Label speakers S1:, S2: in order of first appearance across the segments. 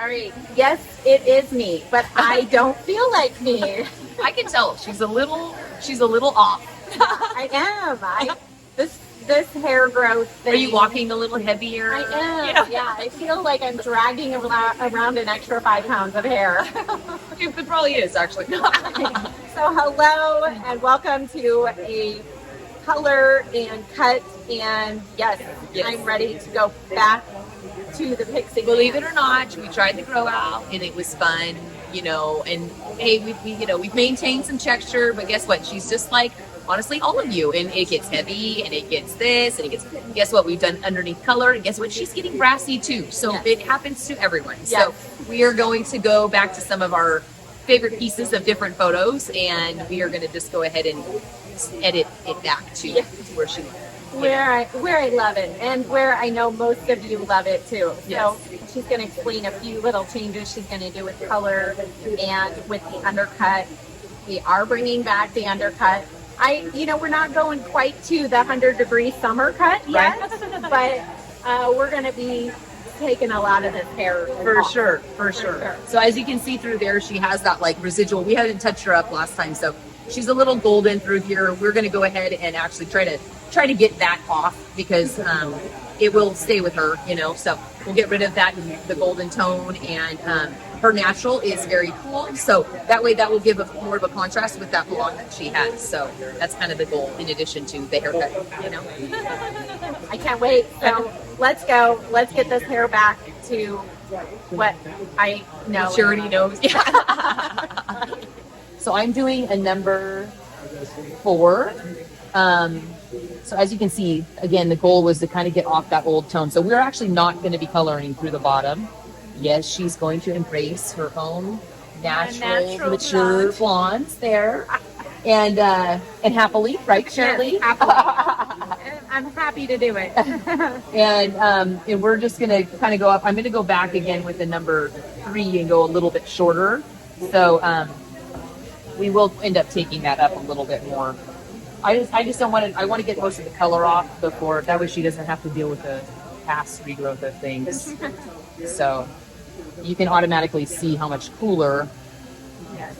S1: All right. Yes, it is me, but I don't feel like me.
S2: I can tell she's a little off.
S1: I am. This hair growth thing.
S2: Are you walking a little heavier?
S1: I am. Yeah, I feel like I'm dragging around an extra 5 pounds of hair.
S2: It probably is actually.
S1: So hello and welcome to a color and cut, and yes, I'm ready to go back to the Pixie.
S2: Believe it or not, we tried the grow out and it was fun, you know, and hey, we've maintained some texture, but guess what? She's just like, honestly, all of you, and it gets heavy and it gets this and it gets, guess what? We've done underneath color, and guess what? She's getting brassy too. So it happens to everyone. So we are going to go back to some of our favorite pieces of different photos, and we are going to just go ahead and edit it back to where she was.
S1: Where I love it, and where I know most of you love it too. So she's going to explain a few little changes she's going to do with color and with the undercut. We are bringing back the undercut. We're not going quite to the 100-degree summer cut yet, but we're going to be taking a lot of this hair
S2: for sure. So as you can see through there, she has that like residual. We hadn't touched her up last time, so she's a little golden through here. We're going to go ahead and actually try to get that off, because it will stay with her, you know. So we'll get rid of that, the golden tone, and her natural is very cool. So that way, that will give more of a contrast with that blonde that she has. So that's kind of the goal, in addition to the haircut, you know.
S1: I can't wait. So let's go. Let's get this hair back to what I know.
S2: She already knows. Yeah. So I'm doing a number 4. So as you can see, again, the goal was to kind of get off that old tone. So we're actually not going to be coloring through the bottom. Yes, she's going to embrace her own natural mature blondes there. And happily, right, Shirley?
S1: Yes, happily. I'm happy to do it.
S2: And we're just going to kind of go up. I'm going to go back again with the number 3 and go a little bit shorter. So we will end up taking that up a little bit more. I just don't want to. I want to get most of the color off before, that way she doesn't have to deal with the past regrowth of things. So you can automatically see how much cooler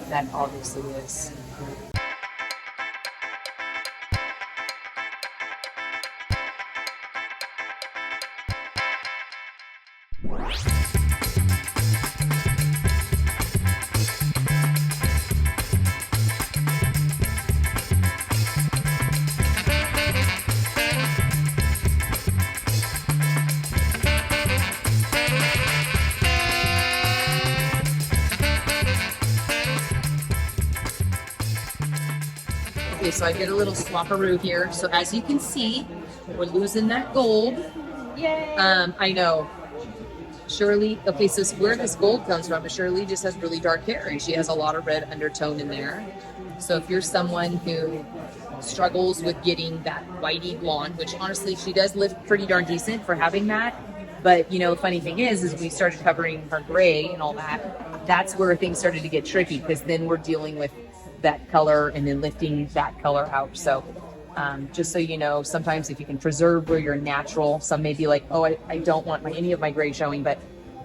S2: that obviously is. Okay, so I did a little swapperoo here. So as you can see, we're losing that gold.
S1: Yay!
S2: I know. Shirley, okay, so where this gold comes from is Shirley just has really dark hair, and she has a lot of red undertone in there. So if you're someone who struggles with getting that whitey blonde, which honestly she does look pretty darn decent for having that, but you know, the funny thing is we started covering her gray and all that. That's where things started to get tricky, because then we're dealing with that color and then lifting that color out. So just so you know, sometimes if you can preserve where you're natural, some may be like, oh, I don't want any of my gray showing, but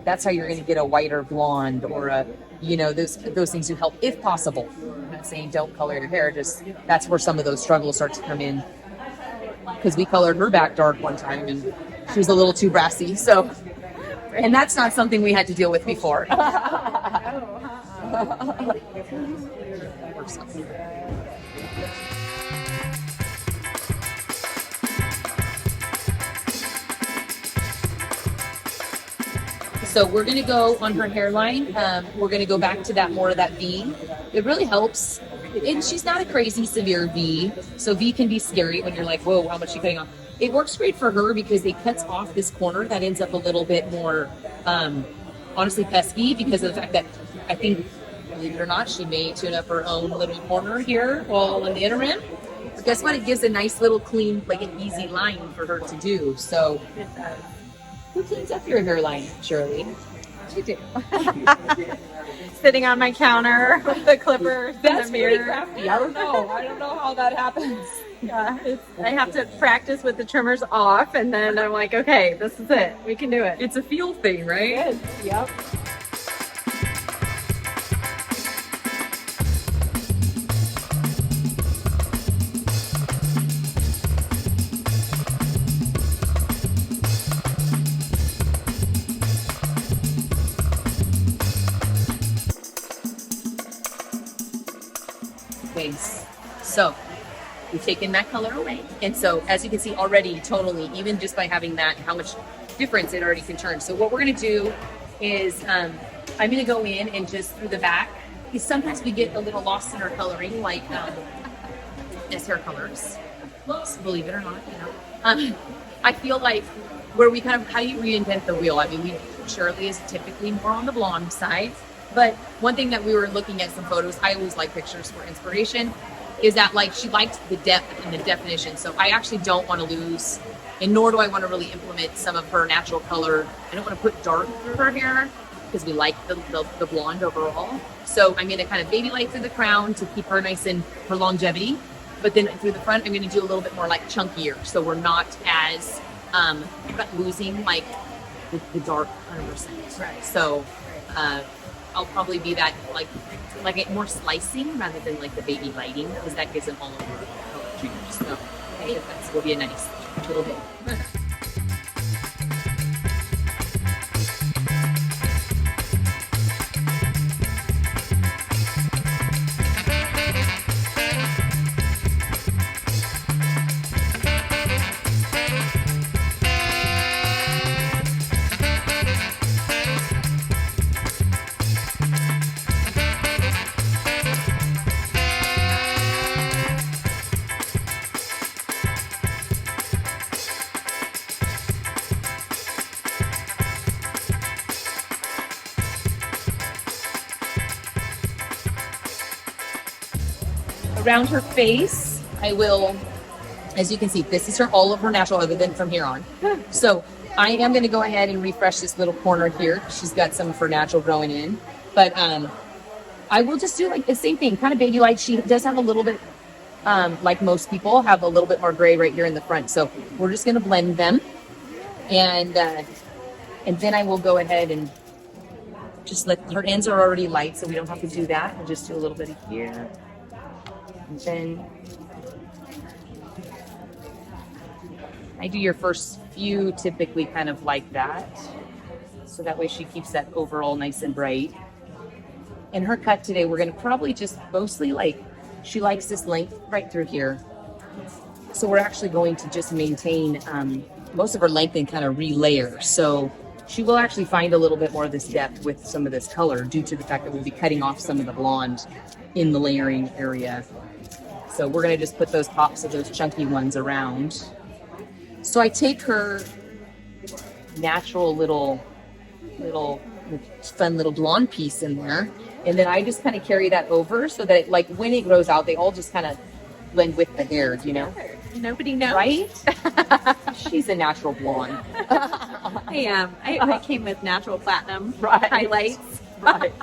S2: that's how you're going to get a whiter blonde, or a, you know, those things do help if possible. I'm not saying don't color your hair, just that's where some of those struggles start to come in, because we colored her back dark one time and she was a little too brassy. So, and that's not something we had to deal with before. So we're going to go on her hairline. We're going to go back to that more of that V. It really helps. And she's not a crazy severe V. So V can be scary when you're like, whoa, how much are you cutting off? It works great for her because it cuts off this corner that ends up a little bit more, honestly, pesky, because of the fact that I think, believe it or not, she may tune up her own little corner here while in the interim. But guess what? It gives a nice little clean, like an easy line for her to do. So who cleans up your hairline, Shirley?
S1: You do. Sitting on my counter with the clippers.
S2: That's
S1: in the mirror.
S2: pretty crafty. I don't know how that happens.
S1: Yeah, I have to practice with the trimmers off, and then I'm like, okay, this is it. We can do it.
S2: It's a feel thing, right?
S1: Yep.
S2: Okay, so we've taken that color away. And so as you can see already, totally, even just by having that, how much difference it already can turn. So what we're gonna do is I'm gonna go in and just through the back, because sometimes we get a little lost in our coloring, like as hair colors, believe it or not, you know. I feel like where we kind of, how do you reinvent the wheel? I mean, Shirley is typically more on the blonde side, but one thing that we were looking at some photos, I always like pictures for inspiration, is that like she liked the depth and the definition. So I actually don't want to lose, and nor do I want to really implement some of her natural color. I don't want to put dark through her hair because we like the blonde overall. So I'm going to kind of baby light through the crown to keep her nice and her longevity. But then through the front, I'm going to do a little bit more like chunkier. So we're not as, we're not losing like the dark 100%. Right. So I'll probably be that like more slicing rather than like the baby lighting, because that gives them all over color change. So I think that will be a nice little bit. Around her face, I will, as you can see, this is all of her natural other than from here on. So I am going to go ahead and refresh this little corner here. She's got some of her natural growing in. But I will just do like the same thing, kind of baby light. She does have a little bit, like most people, have a little bit more gray right here in the front. So we're just going to blend them. And then I will go ahead and just let, her ends are already light, so we don't have to do that. We'll just do a little bit of here. And then I do your first few typically kind of like that. So that way she keeps that overall nice and bright. And her cut today, we're going to probably just mostly like, she likes this length right through here. So we're actually going to just maintain most of her length and kind of relayer. So she will actually find a little bit more of this depth with some of this color due to the fact that we'll be cutting off some of the blonde in the layering area. So we're going to just put those pops of those chunky ones around. So I take her natural little fun little blonde piece in there, and then I just kind of carry that over so that like when it grows out, they all just kind of blend with the hair, you know?
S1: Nobody knows.
S2: Right? She's a natural blonde.
S1: I am. I came with natural platinum highlights.
S2: Right.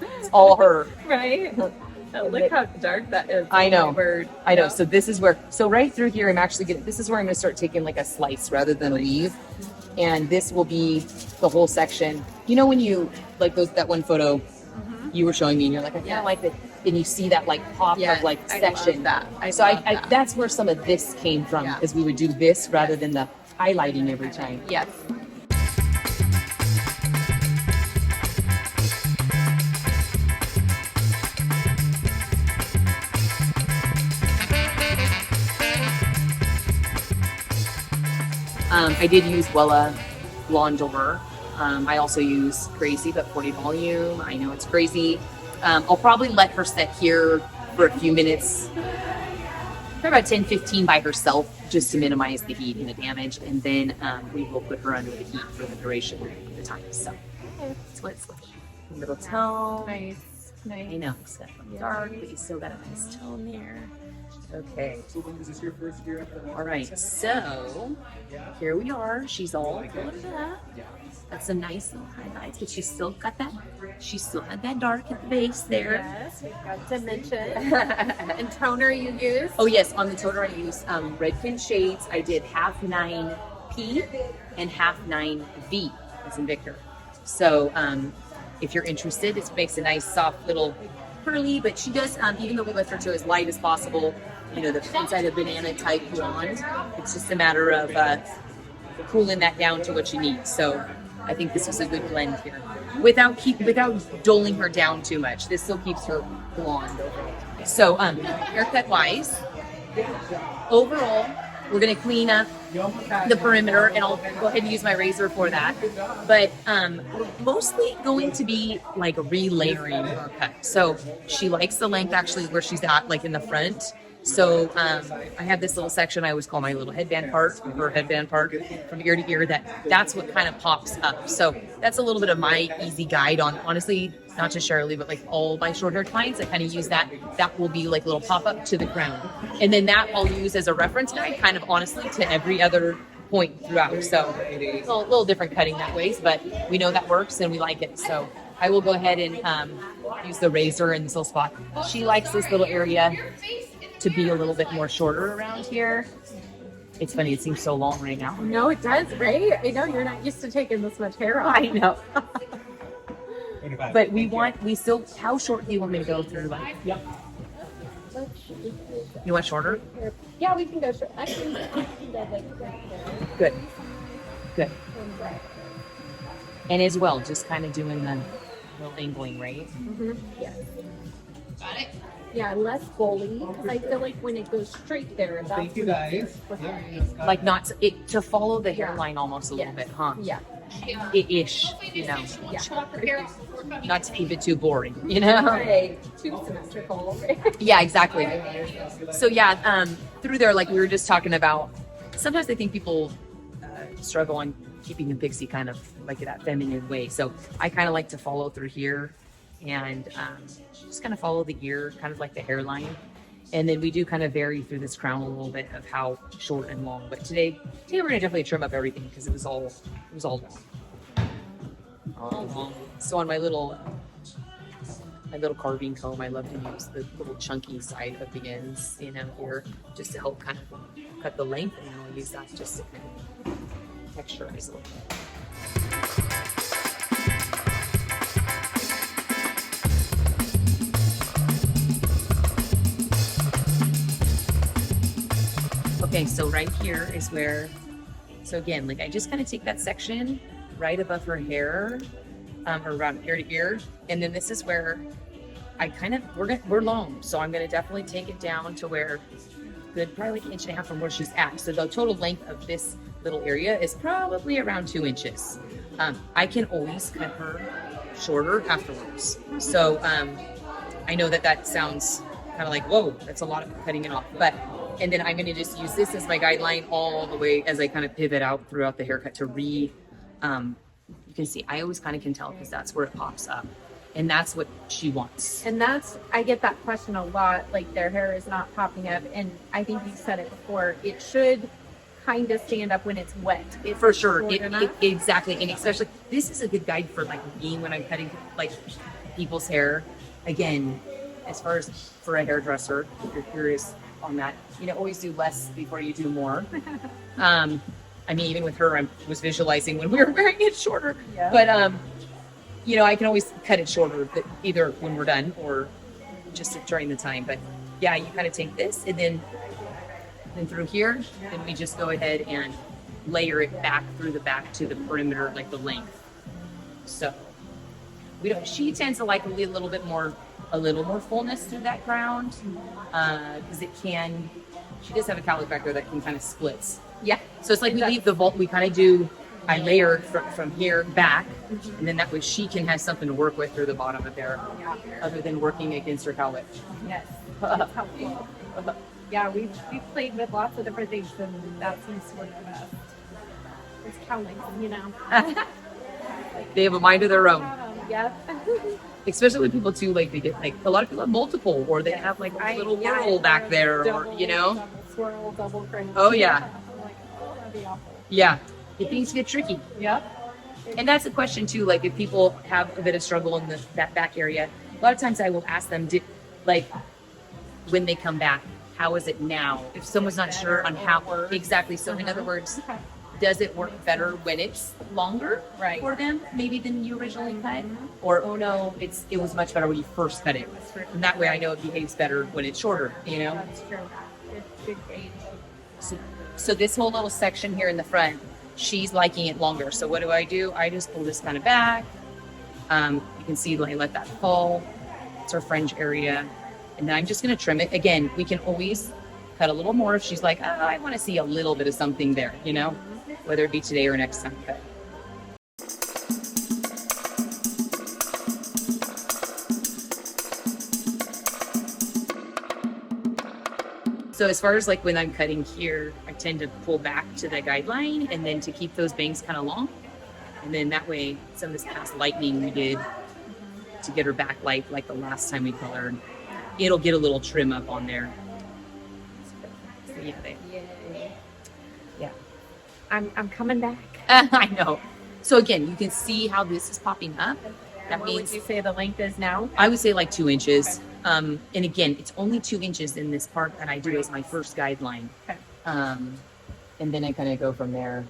S2: It's all her.
S1: Right. Oh, look how dark that is.
S2: I know. I know.
S1: Yeah.
S2: So this is where, so right through here, I'm actually getting, this is where I'm going to start taking like a slice rather than a weave. And this will be the whole section. You know, when you, like that one photo you were showing me and you're like, I kind of like it. And you see that like pop of like section.
S1: That.
S2: That's where some of this came from, because we would do this rather than the highlighting every time.
S1: Yes.
S2: I did use Wella Blondor. I also use Crazy, but 40 volume. I know it's crazy. I'll probably let her sit here for a few minutes, for about 10-15 by herself, just to minimize the heat and the damage. And then we will put her under the heat for the duration of the time. So that's what it's like. A little tone.
S1: Nice.
S2: I know, it's definitely dark, but you still got a nice tone there. Okay.
S3: Is this your first year at the
S2: All right, so here we are. She's all colored up. Got some nice little highlights, but she's still got that. She still had that dark at the base there.
S1: Yes, we got to mention. And toner you use?
S2: Oh yes, on the toner I use REDKEN Shades. I did half 9P and half 9V as in Victor. So if you're interested, it makes a nice soft little curly, but she does, even though we left her to as light as possible, you know, the inside of banana type blonde, it's just a matter of cooling that down to what you need. So I think this was a good blend here. Without doling her down too much. This still keeps her blonde overall. So haircut wise, overall, we're gonna clean up the perimeter, and I'll go ahead and use my razor for that. But we're mostly going to be like relayering her cut. So she likes the length actually where she's at, like in the front. So I have this little section I always call my little headband part, her headband part, from ear to ear. That's what kind of pops up. So that's a little bit of my easy guide on, honestly, not just Shirley, but like all my short hair clients. I kind of use that. That will be like a little pop up to the crown, and then that I'll use as a reference guide, kind of honestly, to every other point throughout. So a little different cutting that ways, but we know that works and we like it. So I will go ahead and use the razor in this little spot. She likes this little area to be a little bit more shorter around here. It's funny, it seems so long right now.
S1: No, it does, right? I know you're not used to taking this much hair off.
S2: I know. But how short do you want me to go through? Like, yep. You want shorter?
S1: Yeah, we can go short. I can do that like right there.
S2: Good. And as well, just kind of doing the little angling, right?
S1: Mm-hmm. Yeah. Got it. Yeah, less bully. I feel like when it goes straight there, that's
S3: Thank you guys.
S2: Like not to follow the hairline almost a little bit, huh?
S1: Yeah.
S2: Ish, you know.
S1: Yeah.
S2: Not to keep it too boring, you know?
S1: Right. Too symmetrical.
S2: Yeah, exactly. So yeah, through there, like we were just talking about, sometimes I think people struggle on keeping the pixie kind of like that feminine way. So I kind of like to follow through here and just kind of follow the ear, kind of like the hairline. And then we do kind of vary through this crown a little bit of how short and long. But today we're gonna definitely trim up everything because it was all long. So on my little carving comb, I love to use the little chunky side of the ends, you know, here, just to help kind of cut the length, and I'll use that just to kind of texturize a little bit. Okay, so right here is where, so again, like I just kind of take that section right above her hair, around ear to ear, and then this is where I kind of, we're long, so I'm gonna definitely take it down to where, good, probably like 1.5 inches from where she's at. So the total length of this little area is probably around 2 inches. I can always cut her shorter afterwards. So I know that sounds kind of like, whoa, that's a lot of cutting it off, but. And then I'm going to just use this as my guideline all the way as I kind of pivot out throughout the haircut to you can see, I always kind of can tell because that's where it pops up. And that's what she wants.
S1: And I get that question a lot, like their hair is not popping up. And I think you said it before, it should kind of stand up when it's wet.
S2: For sure. Exactly. And especially, this is a good guide for like me when I'm cutting like people's hair. Again, as far as for a hairdresser, if you're curious on that, you know, always do less before you do more. I mean, even with her, I was visualizing when we were wearing it shorter. Yeah. But you know, I can always cut it shorter, either when we're done or just during the time. But yeah, you kind of take this and then through here, then we just go ahead and layer it back through the back to the perimeter, like the length. So she tends to like a little more fullness through that crown, because she does have a cowlick back there that can kind of splits. Yeah. So it's like we leave the vault, we kind of do, I layer from here back, and then that way she can have something to work with through the bottom of there, other than working against her cowlick.
S1: Yes. That's helpful. Yeah, we've played with lots of different things, and that seems to work the best. It's cowlick, you know.
S2: They have a mind of their own.
S1: Yeah.
S2: Especially when people too, like they get like a lot of people have multiple, or they have like a little whirl back there,
S1: double,
S2: or you know,
S1: double swirl, double cringe.
S2: Oh yeah.
S1: I'm like, oh, that'd be awful.
S2: Yeah, if things get tricky.
S1: Yep.
S2: And that's a question too. Like if people have a bit of struggle in that back area, a lot of times I will ask them, like when they come back, how is it now? If someone's not sure on how exactly. So in other words. Does it work better when it's longer for them, maybe than you originally cut? Or, oh no, it was much better when you first cut it. And that way I know it behaves better when it's shorter, you know?
S1: That's true. Good gauge.
S2: So this whole little section here in the front, she's liking it longer. So what do? I just pull this kind of back. You can see, let that fall. It's our fringe area. And then I'm just going to trim it. Again, we can always cut a little more if she's like, oh, I want to see a little bit of something there, you know, whether it be today or next time. But so as far as like when I'm cutting here, I tend to pull back to the guideline and then to keep those bangs kind of long. And then that way, some of this past lightening we did to get her back light like the last time we colored, it'll get a little trim up on there. So yeah,
S1: I'm coming back.
S2: I know. So again, you can see how this is popping up. That
S1: What
S2: means
S1: would you say the length is now?
S2: I would say like 2 inches. And again, it's only 2 inches in this part that I do as my first guideline.
S1: Okay.
S2: And then I kind of go from there.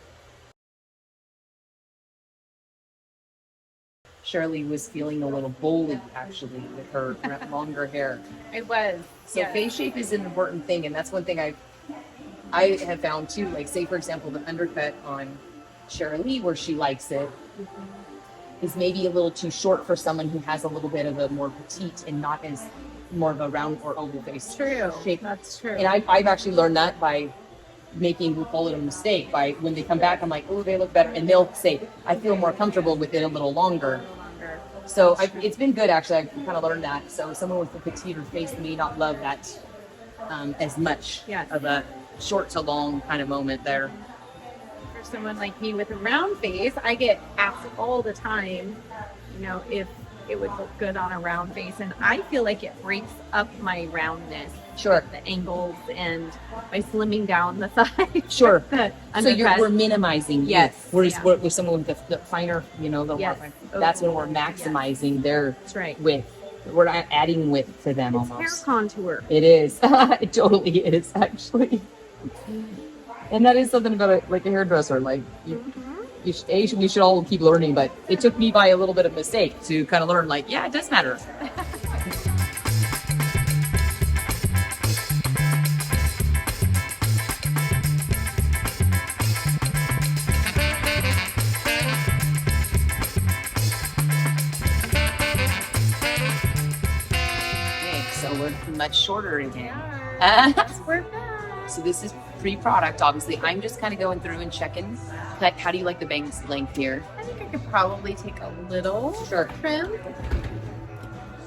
S2: Shirley was feeling a little bullied actually with her longer hair.
S1: I was.
S2: So face shape is an important thing, and that's one thing I have found too. Like, say for example, the undercut on Shirley, where she likes it, is maybe a little too short for someone who has a little bit of a more petite and not as more of a round or oval face shape.
S1: That's true.
S2: And I've actually learned that by making who call it a mistake. By when they come back, I'm like, oh, they look better, and they'll say, I feel more comfortable with it a little longer. So it's been good, actually. I've kind of learned that. So someone with a petite face may not love that as much of a short to long kind of moment there.
S1: For someone like me with a round face, I get asked all the time, you know, if it would look good on a round face. And I feel like it breaks up my roundness.
S2: Sure.
S1: The angles and by slimming down the side.
S2: Sure.
S1: The
S2: So we're minimizing.
S1: Yes.
S2: Whereas with someone with the finer, you know, that's when we're maximizing their width. We're not adding width to them almost.
S1: Hair contour.
S2: It is. It totally is, actually. And that is something about it, like a hairdresser. Like, we should all keep learning, but it took me by a little bit of mistake to kind of learn, like, yeah, it does matter. Much shorter again. So this is pre-product, obviously. I'm just kind of going through and checking. Like, how do you like the bangs length here?
S1: I think I could probably take a little trim.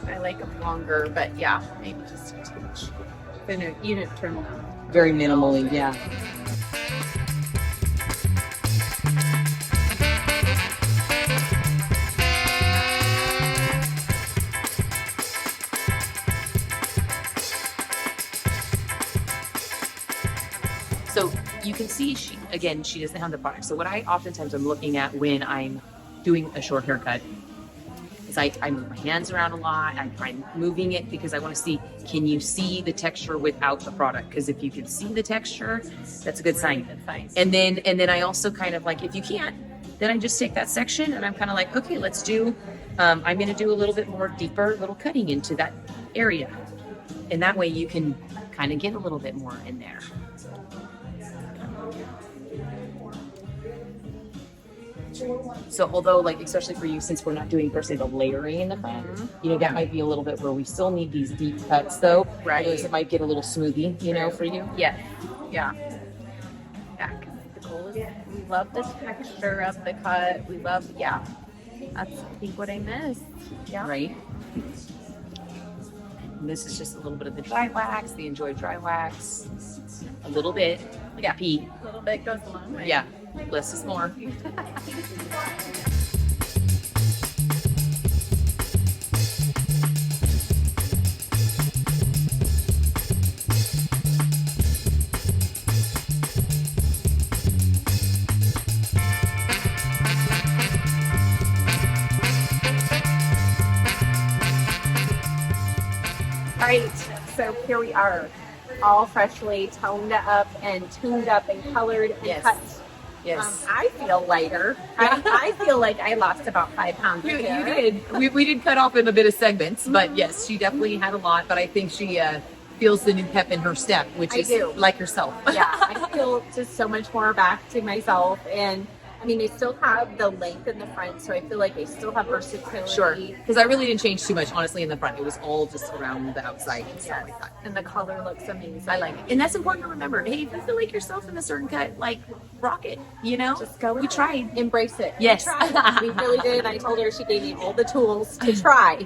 S1: I like them longer, but yeah, maybe just a touch. You didn't trim them.
S2: Very minimally, yeah. So you can see she doesn't have the product. So what I oftentimes am looking at when I'm doing a short haircut is I move my hands around a lot. I'm moving it because I want to see, can you see the texture without the product? Because if you can see the texture, that's a good sign. And then I also kind of like, if you can't, then I just take that section and I'm kind of like, okay, let's do, I'm going to do a little bit more deeper little cutting into that area. And that way you can kind of get a little bit more in there. So although, like, especially for you, since we're not doing per se the layering in the front, you know, that might be a little bit where we still need these deep cuts though. Right. Otherwise it might get a little smoothie, you know, for you.
S1: Yeah. Yeah. Yeah. The goal is we love the texture of the cut. We love, that's I think what I missed. Yeah.
S2: Right. And this is just a little bit of the dry wax, the Enjoy dry wax. A little bit. Like Pete.
S1: A little bit goes a long way.
S2: Yeah. Less is more.
S1: All right, so here we are, all freshly toned up and tuned up and colored and cut.
S2: Yes.
S1: I feel lighter. I feel like I lost about 5 pounds.
S2: You did. We did cut off in a bit of segments, but yes, she definitely had a lot. But I think she feels the new pep in her step, which is like herself.
S1: Yeah, I feel just so much more back to myself, and I mean, they still have the length in the front, so I feel like they still have versatility.
S2: Sure, because I really didn't change too much, honestly, in the front. It was all just around the outside and stuff like that.
S1: And the color looks amazing.
S2: I like it. And that's important to remember. Hey, if you feel like yourself in a certain cut, like, rock it, you know?
S1: Just go with
S2: We
S1: it.
S2: tried.
S1: Embrace it.
S2: Yes.
S1: We tried. We really did. I told her she gave me all the tools to try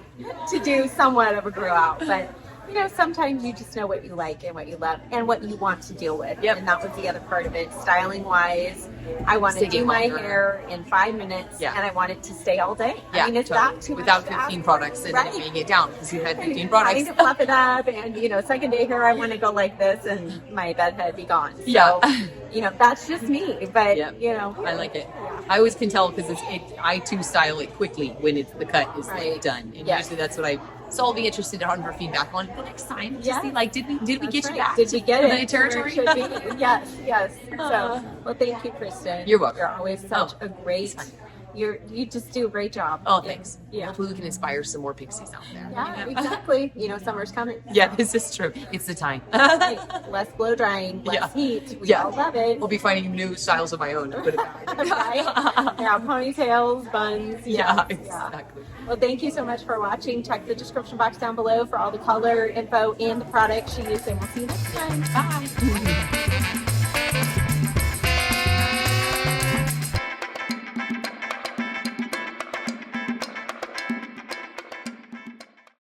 S1: to do somewhat of a grow out. But, you know, sometimes you just know what you like and what you love and what you want to deal with.
S2: Yep.
S1: And that was the other part of it. Styling wise, I want to
S2: Taking
S1: do my
S2: longer.
S1: hair in 5 minutes
S2: Yeah.
S1: and I want it to stay all day.
S2: Yeah,
S1: I mean, it's
S2: totally.
S1: not too
S2: Without
S1: much to ask
S2: 15
S1: for.
S2: products and
S1: Right.
S2: then weighing it down because you had 15
S1: I
S2: products.
S1: need to fluff it up, and you know, second day hair, I want to go like this, and my bedhead be gone. So,
S2: Yeah.
S1: you know, that's just me. But
S2: Yep.
S1: you know,
S2: I like it. I always can tell because I too style it quickly when the cut is like
S1: Right.
S2: done, and
S1: Yes.
S2: usually that's what I. So I'll be interested on her feedback on the next time to
S1: Yeah.
S2: see like did we get
S1: that's
S2: you
S1: right.
S2: back?
S1: Did we get
S2: to
S1: it?
S2: the territory?
S1: Where it should be? Yes, yes. So,
S2: Uh.
S1: well, thank you, Kristen.
S2: You're welcome.
S1: You're always such
S2: Oh,
S1: a great. You just do a great job.
S2: Oh, thanks.
S1: Yeah.
S2: Hopefully we can inspire some more pixies out there.
S1: Yeah,
S2: you know?
S1: exactly. You know, summer's coming.
S2: Yeah, this is true. It's the time.
S1: Right. Less blow drying, less
S2: Yeah.
S1: heat. We
S2: Yeah.
S1: all love it.
S2: We'll be finding new styles of my own to put it back.
S1: Right? Yeah, ponytails, buns.
S2: Yeah,
S1: yes,
S2: exactly.
S1: Well, thank you so much for watching. Check the description box down below for all the color info and the products she used, and we'll see you next time. Bye.